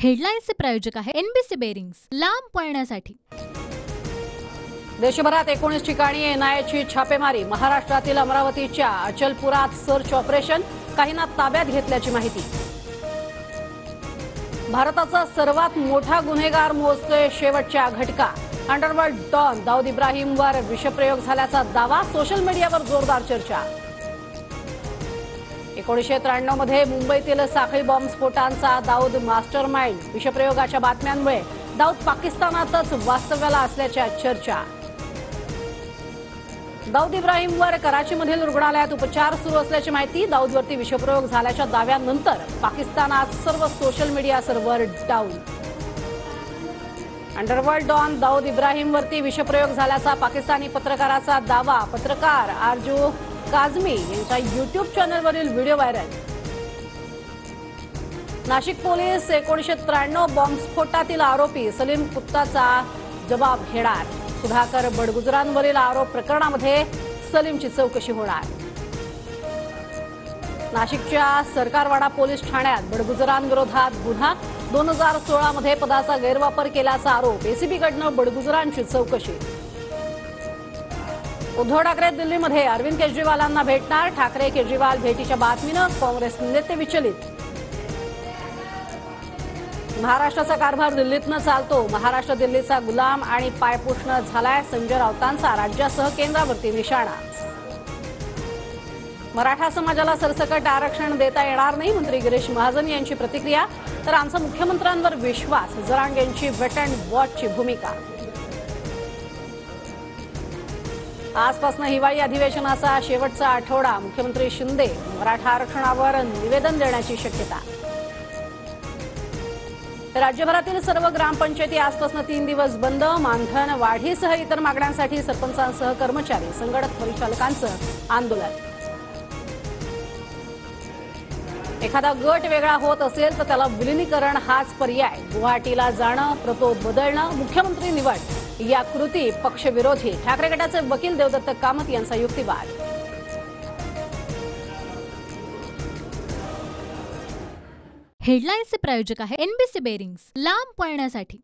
हेडलाईन्सचे प्रायोजक आहे NBC bearings, लांब पळण्यासाठी। देशभरात 19 ठिकाणी एनआयएची छापेमारी। महाराष्ट्रातील अमरावतीच्या अचलपुरात सर्च ऑपरेशन, काहींना ताब्यात घेतल्याची माहिती। भारताचा सर्वात मोठा गुन्हेगार मोजतोय शेवटच्या घटका। अंडरवर्ल्ड डॉन दाऊद इब्राहिमवर विषप्रयोग झाल्याचा दावा, सोशल मीडियावर जोरदार चर्चा। 1993 मध्ये मुंबईतील साखळी बॉम्ब स्फोटांचा दाऊद मास्टरमाइंड, विषप्रयोगाच्या बातम्यांमुळे दाऊद पाकिस्तानातच वास्तव्याला असल्याच्या चर्चा। दाऊद इब्राहिमवर कराचीमधील रुग्णालयात उपचार सुरू असल्याची माहिती। दाऊदवरती विषप्रयोग झाल्याच्या दाव्यानंतर पाकिस्तानात सर्व social media server down. Underworld don Dawood इब्राहिमवरती विषप्रयोग झाल्याचा पाकिस्तानी पत्रकाराचा दावा। पत्रकार आरजू काझमी यांच्या यूट्यूब चॅनलवरील व्हिडिओ व्हायरल। नाशिक पोलीस 1993 बॉम्बस्फोटातील आरोपी सलीम कुत्ताचा जबाब घेणार। सुधाकर बडगुजरांवरील आरोप प्रकरणामध्ये सलीमची चौकशी होणार। नाशिकच्या सरकारवाडा पोलीस ठाण्यात बडगुजरांविरोधात गुन्हा। 2016 मध्ये पदाचा गैरवापर केल्याचा आरोप। एसीबीकडनं बडगुजरांची चौकशी। उद्धव ठाकरे दिल्लीमध्ये अरविंद केजरीवालांना भेटणार। ठाकरे केजरीवाल भेटीच्या बातमीनं काँग्रेस नेते विचलित। महाराष्ट्राचा कारभार दिल्लीतनं चालतो। महाराष्ट्र दिल्लीचा गुलाम आणि पायपुसणं झालाय। संजय राऊतांचा राज्यासह केंद्रावरती निशाणा। मराठा समाजाला सरसकट आरक्षण देता येणार नाही, मंत्री गिरीश महाजन यांची प्रतिक्रिया। तर आमचा मुख्यमंत्र्यांवर विश्वास, जरांगेंची वेट अँड वॉचची भूमिका। आजपासून हिवाळी अधिवेशनाचा शेवटचा आठवडा। मुख्यमंत्री शिंदे मराठा आरक्षणावर निवेदन देण्याची शक्यता। राज्यभरातील सर्व ग्रामपंचायती आजपासून 3 दिवस बंद। मानधन वाढीसह इतर मागण्यांसाठी सरपंचांसह कर्मचारी, संगणक परिचालकांचं आंदोलन। एखादा गट वेगळा होत असेल तर त्याला विलीनीकरण हाच पर्याय। गुवाहाटीला जाणं, प्रतोद बदलणं, मुख्यमंत्री निवड या कृती पक्षविरोधी। ठाकरे गटाचे वकील देवदत्त कामत यांचा युक्तिवाद। हेडलाईन्सचे प्रायोजक आहे एनबीसी बेरिंग्स, लांब पळण्यासाठी।